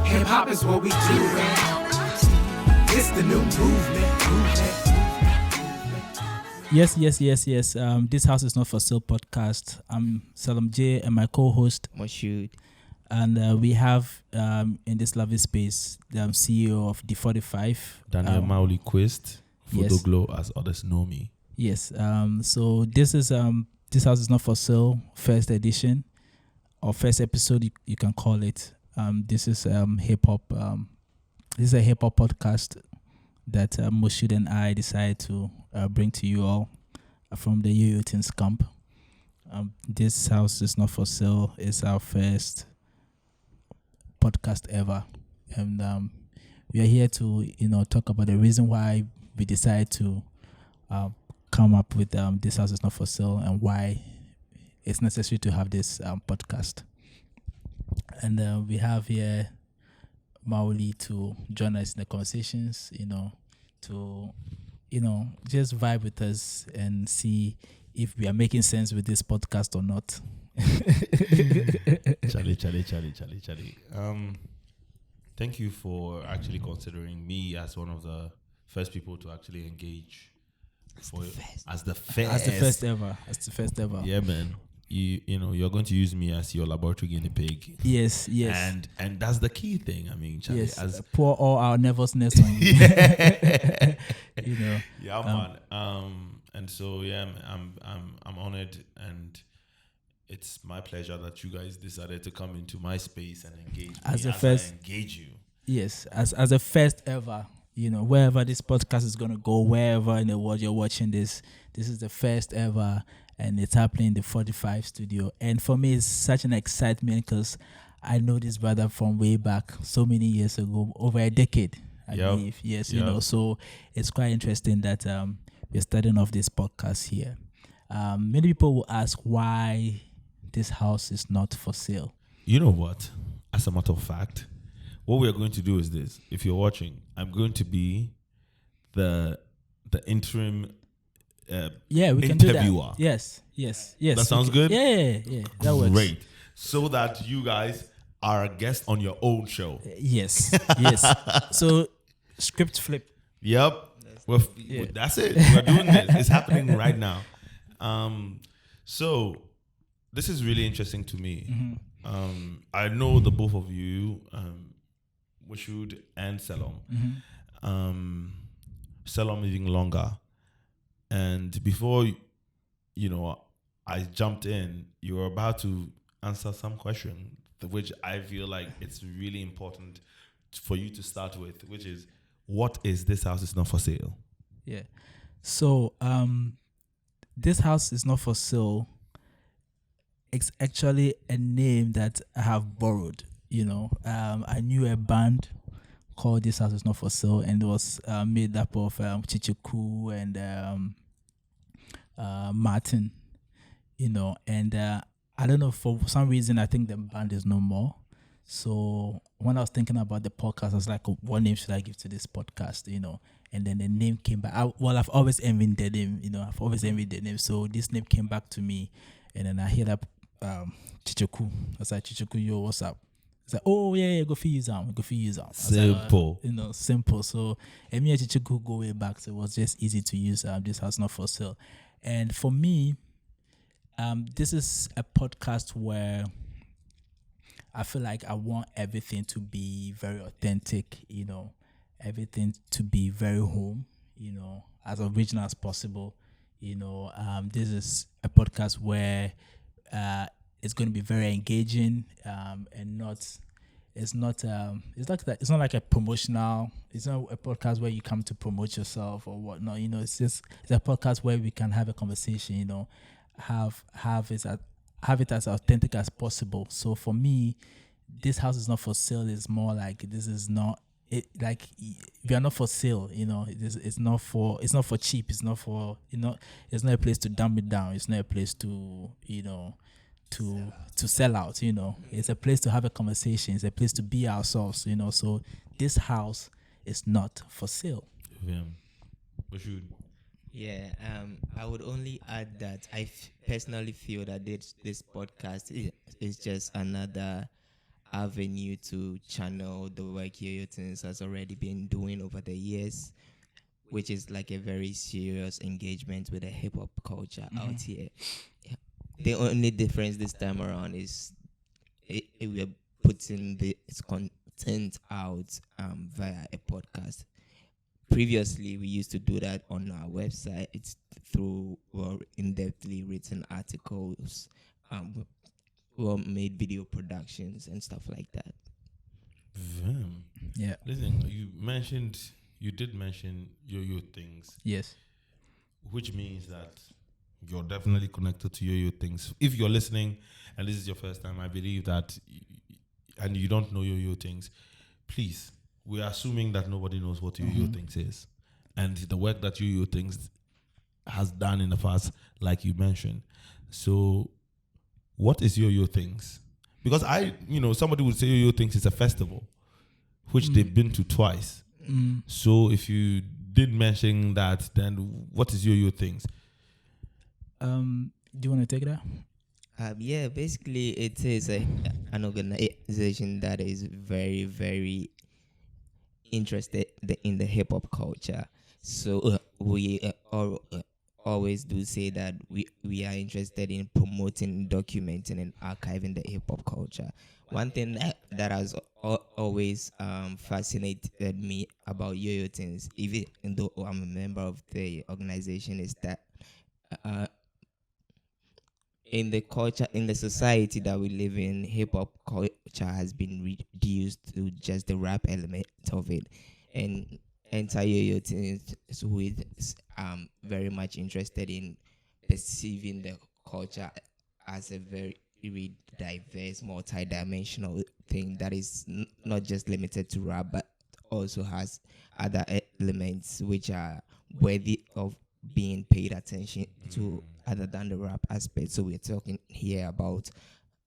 Hip hop is what we do, man. It's the new movement. Yes. This House is Not For Sale podcast. I'm Selorm Jay and my co-host Moshood. And we have in this lovely space the CEO of D45, Daniel Mawuli Quist, yes. Photoglow as others know me. Yes. So this is This House is Not For Sale first edition or first episode you can call it. This is hip hop. This is a hip hop podcast that Moshood and I decided to bring to you all from the yoyo tinz camp. This House is Not For Sale is our first podcast ever, and we are here to talk about the reason why we decided to come up with This House is Not For Sale and why it's necessary to have this podcast. And we have here Mawuli to join us in the conversations, to just vibe with us and see if we are making sense with this podcast or not. Charlie. Thank you for actually considering me as one of the first people to actually engage as the first ever. Yeah, man. You're going to use me as your laboratory guinea pig. Yes. And that's the key thing. I mean, Charlie, yes. Pour all our nervousness on you. Yeah, man. And so yeah, I'm honored, and it's my pleasure that you guys decided to come into my space and engage as me the first. I engage you. Yes, as a first ever. Wherever this podcast is gonna go, wherever in the world you're watching this is the first ever, and it's happening in the 45 studio. And for me, it's such an excitement because I know this brother from way back, so many years ago, over a decade, I believe. Yes, so it's quite interesting that we're starting off this podcast here. Many people will ask why this house is not for sale. You know what? As a matter of fact, what we are going to do is this. If you're watching, I'm going to be the interim we can interviewer. Do that. Yes. That sounds good? Yeah. That works. Great. So that you guys are a guest on your own show. Yes. So, script flip. Yep. That's it. We're doing this. It's happening right now. So, this is really interesting to me. Mm-hmm. I know the both of you, Moshood and Selorm. Mm-hmm. Selorm even longer. And before, I jumped in, you were about to answer some question, which I feel like it's really important for you to start with, which is, what is This House Is Not For Sale? Yeah. So, This House Is Not For Sale. It's actually a name that I have borrowed. I knew a band called This House Is Not For Sale, and it was made up of Chichuku and Martin, and I don't know, for some reason I think the band is no more. So when I was thinking about the podcast, I was like, what name should I give to this podcast, and then the name came back. I've always envied the name, so this name came back to me, and then I hit up Chichuku. I was like, Chichuku, yo, what's up? It's like, oh yeah, go for use them. Simple. Simple. So and me and Chichuku go way back, so it was just easy to use This House Not For Sale. And for me, this is a podcast where I feel like I want everything to be very authentic, everything to be very home, as original as possible. This is a podcast where it's going to be very engaging, and it's not like a promotional. It's not a podcast where you come to promote yourself or whatnot. It's a podcast where we can have a conversation. Have it as authentic as possible. So for me, This House Is Not For Sale is more like, this is not it. Like, we are not for sale. It's not for cheap. It's not for It's not a place to dumb it down. It's not a place to to sell out. It's a place to have a conversation. It's a place to be ourselves. So this house is not for sale. Yeah. Moshood. Yeah, I would only add that I personally feel that this podcast is just another avenue to channel the work Yoyo Tinz has already been doing over the years, which is like a very serious engagement with the hip hop culture out here. Yeah. The only difference this time around is we're putting this content out via a podcast. Previously, we used to do that on our website. It's through in-depthly written articles, made video productions and stuff like that. Yeah. Listen, you did mention yo-yo things, Yes. which means that you're definitely connected to yo-yo things. If you're listening and this is your first time, I believe that, and you don't know yo-yo things, please, we are assuming that nobody knows what yo-yo things is. And the work that yo-yo things has done in the past, like you mentioned. So what is yo-yo things? Because somebody would say yo-yo things is a festival, which they've been to twice. So if you did mention that, then what is yo-yo things? Do you want to take that? Yeah, basically it is an organization that is very, very interested in the hip hop culture. So we always do say that we are interested in promoting, documenting, and archiving the hip hop culture. One thing that has always fascinated me about Yo-Yo Tinz, even though I'm a member of the organization, is that in the culture, in the society that we live in, hip hop culture has been reduced to just the rap element of it, and entire Yo-Yo Tinz is very much interested in perceiving the culture as a very diverse, multi-dimensional thing that is not just limited to rap, but also has other elements which are worthy of being paid attention to other than the rap aspect. So we're talking here about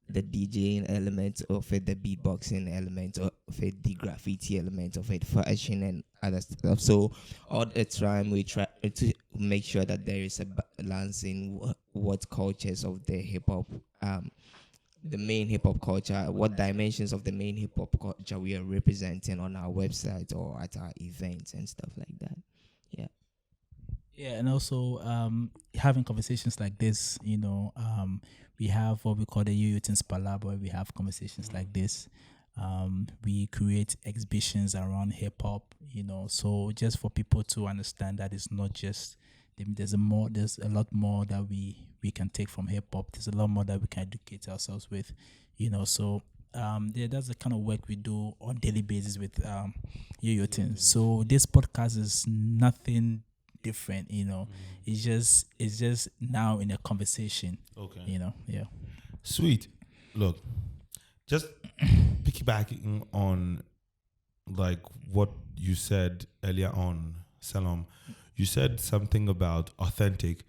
the DJing element of it, the beatboxing element of it, the graffiti element of it, fashion and other stuff. So all the time we try to make sure that there is a balance in what cultures of the hip hop, the main hip hop culture, what dimensions of the main hip hop culture we are representing on our website or at our events and stuff like that. Yeah. Yeah, and also having conversations like this, we have what we call the Yo-Yo Tinz Palab, where we have conversations like this. We create exhibitions around hip hop, so just for people to understand that it's not just there's a lot more that we can take from hip hop. There's a lot more that we can educate ourselves with, so that's the kind of work we do on daily basis with Yo-Yo Tinz. So this podcast is nothing different, it's just now in a conversation. Okay. Yeah. Sweet. Look, just piggybacking on like what you said earlier on, Selorm, you said something about authentic.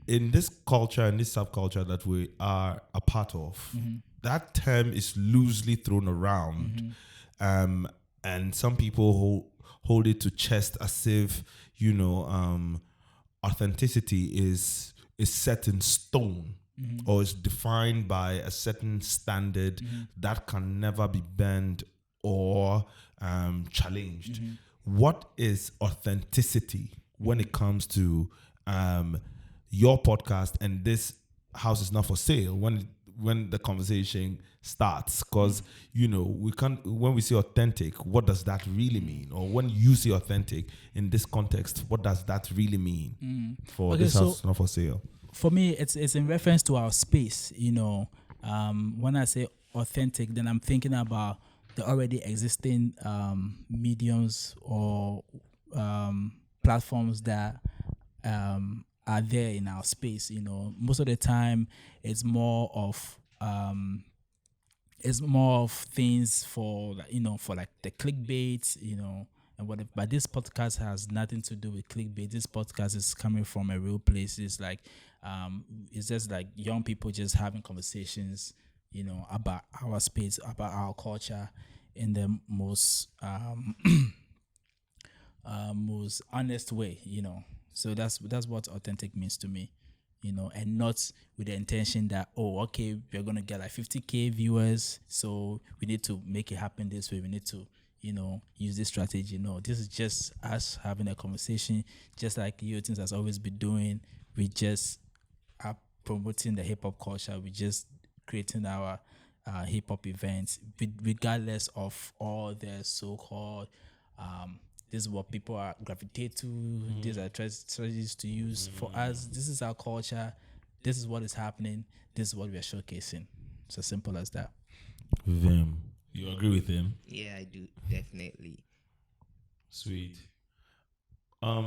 In this culture and this subculture that we are a part of, that term is loosely thrown around. And some people hold it to chest as if, authenticity is set in stone or is defined by a certain standard that can never be bent or challenged. What is authenticity when it comes to your podcast and this house is not for sale? When the conversation starts, because we can't, when we say authentic, what does that really mean? Or when you say authentic in this context, what does that really mean for this house is not for sale? For me, it's in reference to our space. When I say authentic, then I'm thinking about the already existing mediums or platforms that are there in our space. Most of the time it's more of things for like the clickbait, and whatever. But this podcast has nothing to do with clickbait. This podcast is coming from a real place. It's like it's just like young people just having conversations, about our space, about our culture in the most most honest way, So that's what authentic means to me. and not with the intention that, oh, okay, we're going to get like 50K viewers, so we need to make it happen this way. We need to, use this strategy. No, this is just us having a conversation, just like Things has always been doing. We just are promoting the hip hop culture. We just creating our hip hop events, regardless of all the so-called this is what people are gravitate to. These are strategies to use. For us, this is our culture. This is what is happening. This is what we are showcasing. It's as simple as that. Vim, you agree with him? Yeah, I do, definitely. Sweet. I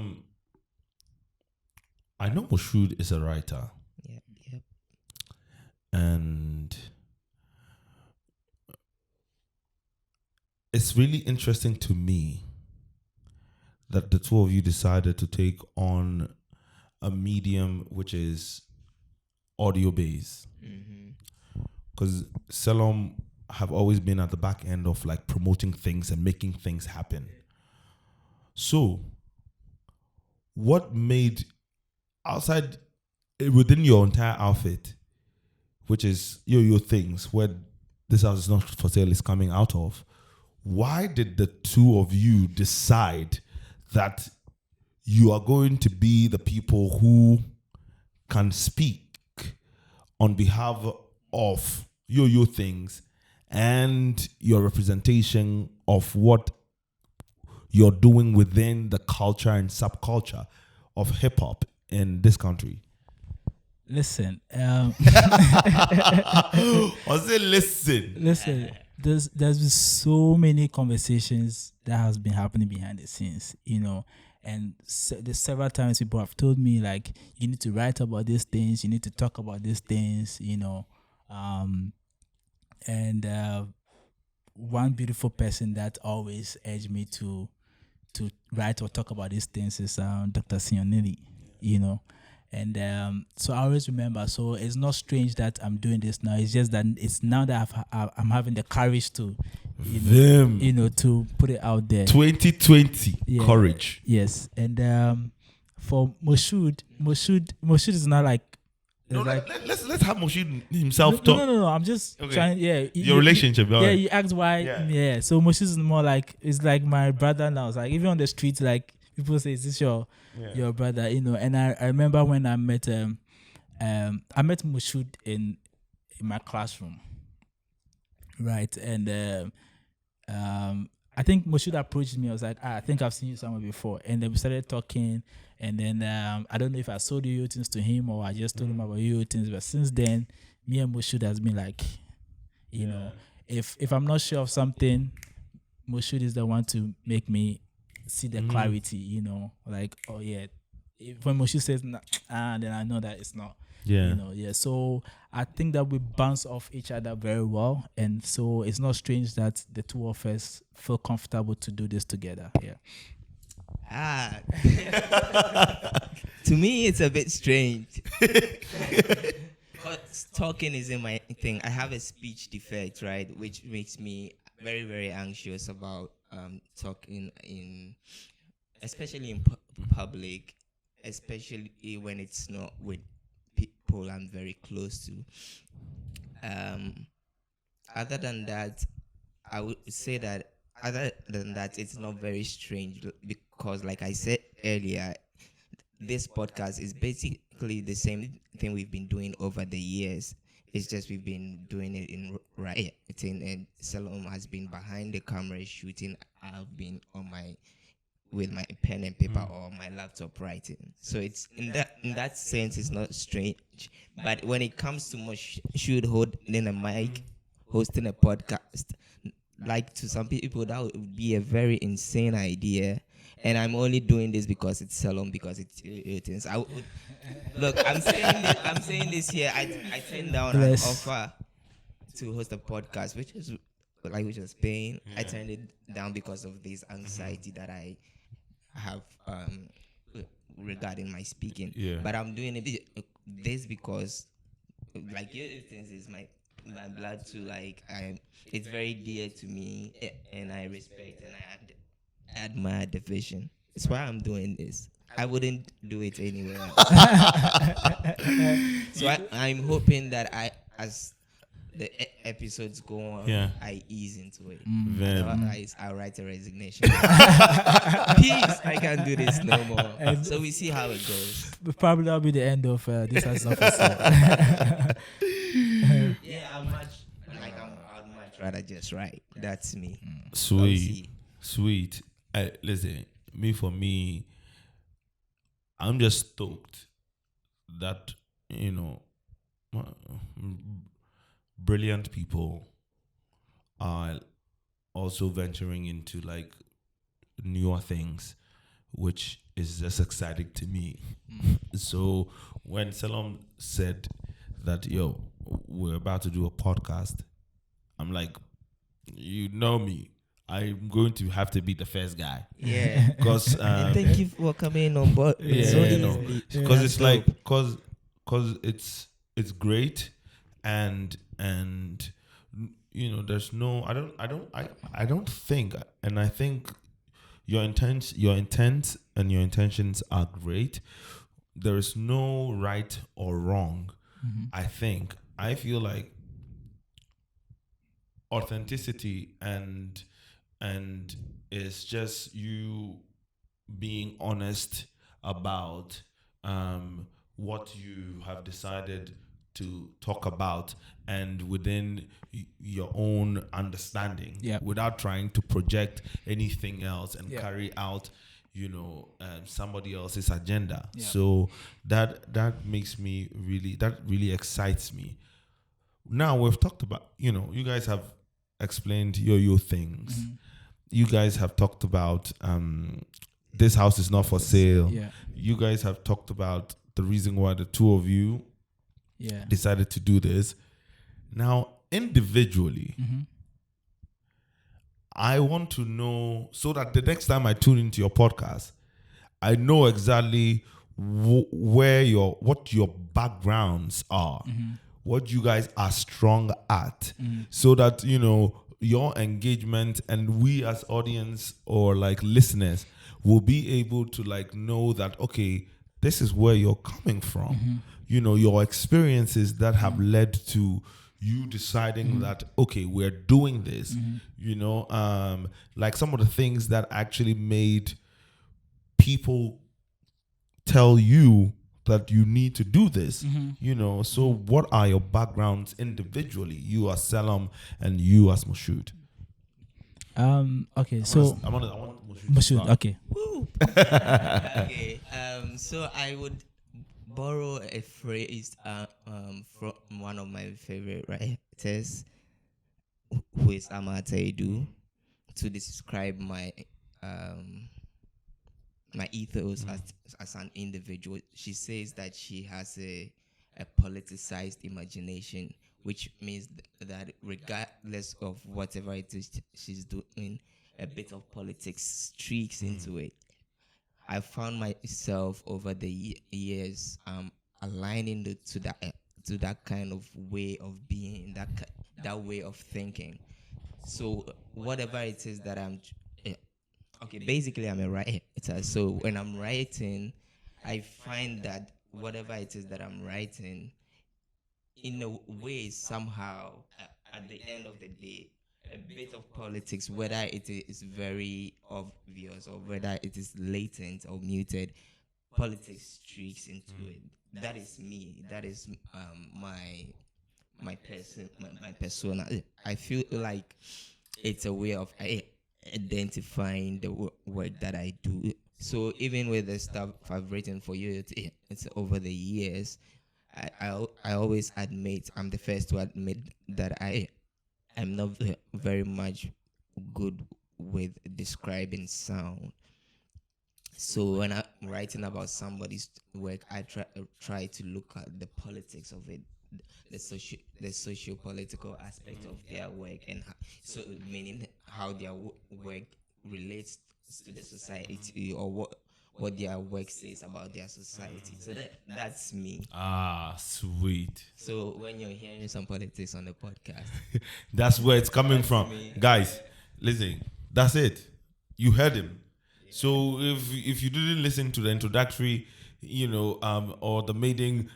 know Moshood is a writer, Yep. and it's really interesting to me that the two of you decided to take on a medium which is audio based. Because Selorm have always been at the back end of like promoting things and making things happen. So, what made outside within your entire outfit, which is your things, where this house is not for sale is coming out of, why did the two of you decide that you are going to be the people who can speak on behalf of your things and your representation of what you're doing within the culture and subculture of hip hop in this country? Listen, Was it listen? there's been so many conversations that has been happening behind the scenes, and there's several times people have told me like, you need to write about these things, you need to talk about these things, and one beautiful person that always urged me to write or talk about these things is Dr. Sionili, And so I always remember. So it's not strange that I'm doing this now. It's just that it's now that I'm having the courage to, to put it out there. 2020 courage. Yes, and for Moshood is not like. No, like let's have Moshood himself talk. No. I'm just trying. Yeah, your relationship. Yeah, you asked why. Yeah. So Moshood is more like, it's like my brother now. It's like even on the street, like people say, "Is this your brother?" And I remember when I met Moshood in my classroom, right? And I think Moshood approached me. I was like, I think I've seen you somewhere before. And then we started talking. And then I don't know if I sold yoyo things to him or I just told him about yoyo things. But since then, me and Moshood has been like, if I'm not sure of something, Moshood is the one to make me see the clarity, like, oh yeah. When Moshood says then I know that it's not. So I think that we bounce off each other very well, and so it's not strange that the two of us feel comfortable to do this together. To me, it's a bit strange. Talking isn't my thing. I have a speech defect, right, which makes me very, very anxious about talking especially in public, especially when it's not with people I'm very close to. Other than that, I would say that other than that, it's not very strange because, like I said earlier, this podcast is basically the same thing we've been doing over the years. It's just we've been doing it in writing, and Selorm has been behind the camera shooting. I've been with my pen and paper or my laptop writing. So it's in that sense, it's not strange. But when it comes to Moshood holding a mic, hosting a podcast, like to some people that would be a very insane idea, and I'm only doing this because it's Selorm, because it's tinz. Look, I'm saying this here. I turned down an offer to host a podcast, which was paying. I turned it down because of this anxiety that I have regarding my speaking. But I'm doing this because, like, tinz is my blood too. Like, it's very dear to me, and I respect and I admire the vision. It's why I'm doing this. I wouldn't do it anywhere else. So I'm hoping that as the episodes go on, Yeah. I ease into it. Then Otherwise, I'll write a resignation. Peace, I can't do this no more. So we see how it goes. Probably that'll be the end of this has not for sale. Yeah, I'd much rather just write. That's me. Sweet. Listen, for me, I'm just stoked that brilliant people are also venturing into like newer things, which is just exciting to me. So when Selorm said that we're about to do a podcast, I'm like, you know me, I'm going to have to be the first guy. Yeah. Because and thank you for coming on board. Because it's like because it's great, and there's no I don't think, and I think your intent and your intentions are great. There is no right or wrong. I feel like authenticity and it's just you being honest about what you have decided to talk about, and within your own understanding, without trying to project anything else and carry out somebody else's agenda. So that makes me really excites me. Now we've talked about, you guys have explained yo things. You guys have talked about this house is not for sale. You guys have talked about the reason why the two of you decided to do this. Now, individually, I want to know, so that the next time I tune into your podcast, I know exactly what your backgrounds are, what you guys are strong at, so that your engagement and we as audience or like listeners will be able to like know that, okay, this is where you're coming from. Your experiences that have led to you deciding that, okay, we're doing this. Like some of the things that actually made people tell you that you need to do this. So what are your backgrounds individually? You as Selorm and you as Moshood. Okay, so I want Moshood. Okay. Okay. So I would borrow a phrase from one of my favorite writers, who is Amataidu, to describe my my ethos as an individual. She says that she has a politicized imagination, which means that regardless of whatever it is she's doing, a bit of politics streaks into it. I found myself over the years aligning to that kind of way of being, that way of thinking. So whatever it is that I'm basically I'm a writer. So when I'm writing, I find that whatever it is that I'm writing, in a way, somehow, at the end of the day, a bit of politics, whether it is very obvious or whether it is latent or muted, politics streaks into it. That is me. That is my persona. I feel like it's a way of identifying the work that I do. So even with the stuff I've written for you, it's over the years. I always admit, I'm the first to admit that I'm not very much good with describing sound. So when I'm writing about somebody's work, I try to look at the politics of it, the socio-political aspect of their work, and so meaning how their work relates to the society, or what their work says about their society. So that's me. Sweet. So when you're hearing some politics on the podcast, that's where it's coming from. Guys, listen, that's it. You heard him. So if you didn't listen to the introductory, or the maiden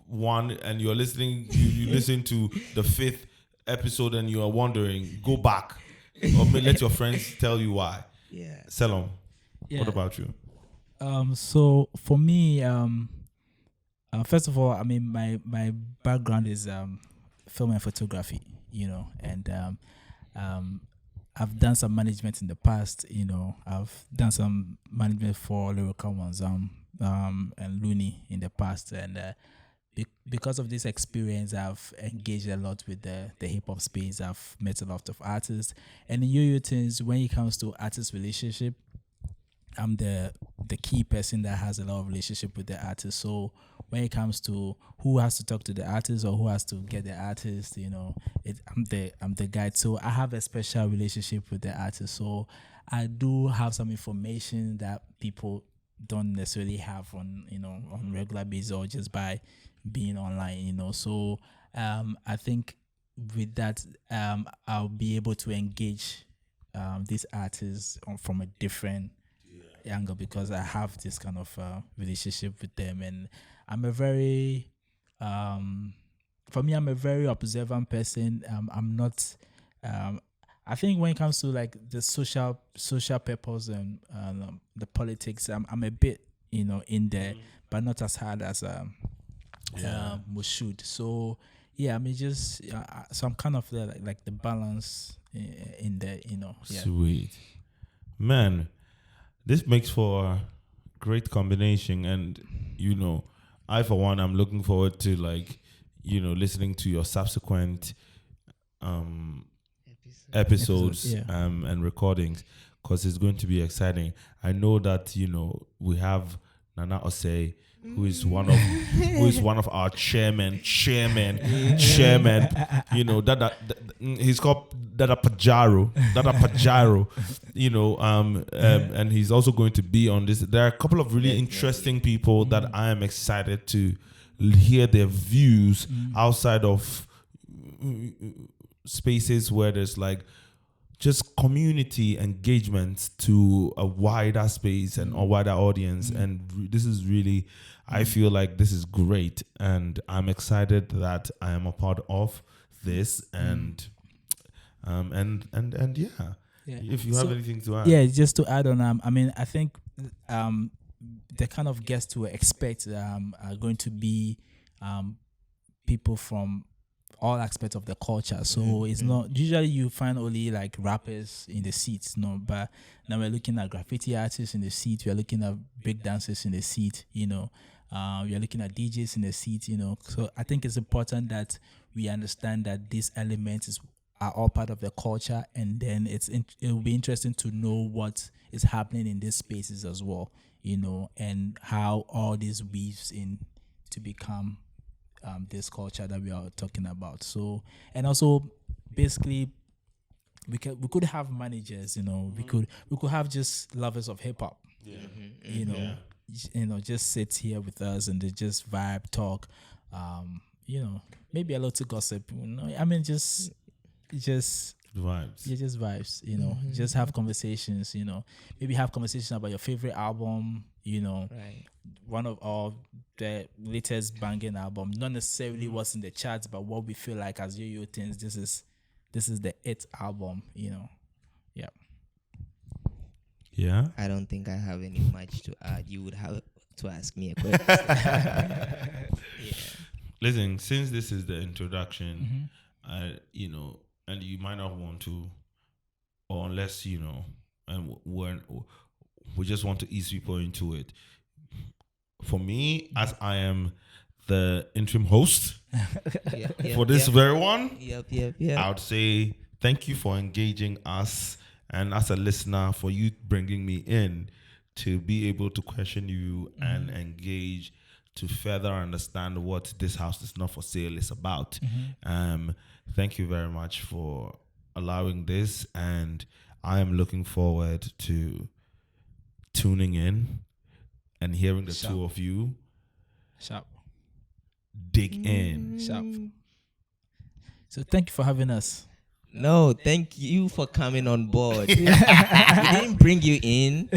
one, and you're listening, you listen to the 5th episode, and you are wondering, go back, or let your friends tell you why. Yeah. Selorm, Yeah. what about you? So for me, first of all, I mean, my background is film and photography, and I've done some management in the past. I've done some management for lyrical ones, and Looney in the past, and because of this experience, I've engaged a lot with the hip hop space. I've met a lot of artists, and in yoyo tinz, when it comes to artist relationship, I'm the key person that has a lot of relationship with the artist. So when it comes to who has to talk to the artist or who has to get the artist, I'm the guide. So I have a special relationship with the artist. So I do have some information that people don't necessarily have on regular basis or just by being online. So I think with that, I'll be able to engage these artists from a different angle because I have this kind of relationship with them, and I'm a very for me, I'm a very observant person. I'm not I think when it comes to like the social purpose and the politics, I'm a bit in there, but not as hard as moshood. So yeah, I mean just so I'm kind of there like the balance in there, yeah. Sweet. Man, this makes for a great combination, and I for one, I'm looking forward to listening to your subsequent episodes yeah. and recordings, because it's going to be exciting. I know that we have Nana Osei, who is one of our chairman. That he's called Dada Pajaro, and he's also going to be on this. There are a couple of really interesting people that I am excited to hear their views outside of spaces where there's like just community engagement to a wider space and a wider audience. And this is really, I feel like this is great, and I'm excited that I am a part of this. And yeah. If you have anything to add. Yeah, just to add on, I mean, I think the kind of guests to expect are going to be people from all aspects of the culture. So it's not usually you find only like rappers in the seats, but now we're looking at graffiti artists in the seat, we're looking at break dancers in the seat, we're looking at DJs in the seat, So I think it's important that we understand that these elements are all part of the culture, and then it will be interesting to know what is happening in these spaces as well, and how all this weaves in to become this culture that we are talking about. So, and also basically we could have managers, we could have just lovers of hip hop, just sit here with us and they just vibe, talk, maybe a lot of gossip, I mean just vibes. Yeah, just vibes, just have conversations, maybe have conversations about your favorite album, Right. one of all the latest banging album, not necessarily what's in the charts, but what we feel like as yoyo tinz, this is the it album, Yeah. I don't think I have any much to add. You would have to ask me a question. Listen, since this is the introduction, and you might not want to, or unless and when we just want to ease people into it. For me, as I am the interim host for this very one, I would say thank you for engaging us, and as a listener, for you bringing me in to be able to question you and engage to further understand what this house is not for sale is about. Thank you very much for allowing this, and I am looking forward to tuning in and hearing the two of you dig in. Sharp. So thank you for having us. No, thank you for coming on board. We didn't bring you in.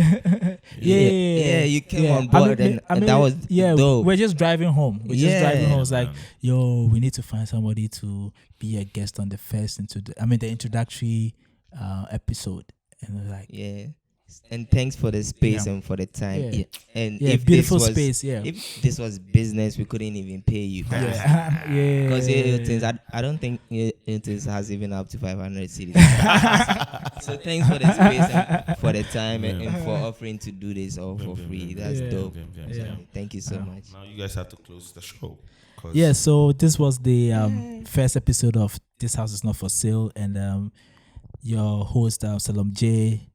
Yeah, you came on board, and that was dope. We're just driving home. It's like, man. yo, we need to find somebody to be a guest on the the introductory episode. And we're like, Yeah. And thanks for the space Yeah. and for the time. Yeah. And yeah, if beautiful this was, space. Yeah, if this was business, we couldn't even pay you. yeah, yeah. Because I don't think it has even up to 500 cities. So thanks for the space and for the time and for offering to do this all for free. That's dope. Yeah. Thank you so much. Now you guys have to close the show. 'cause Yeah, so this was the first episode of This House Is Not For Sale, and your host, Selorm Jay,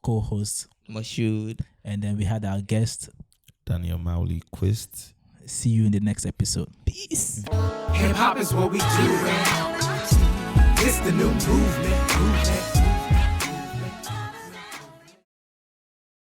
co-host, Moshood. and then we had our guest. Daniel Mawuli Quist. See you in the next episode. Peace. Hip hop is what we do, man. It's the new movement.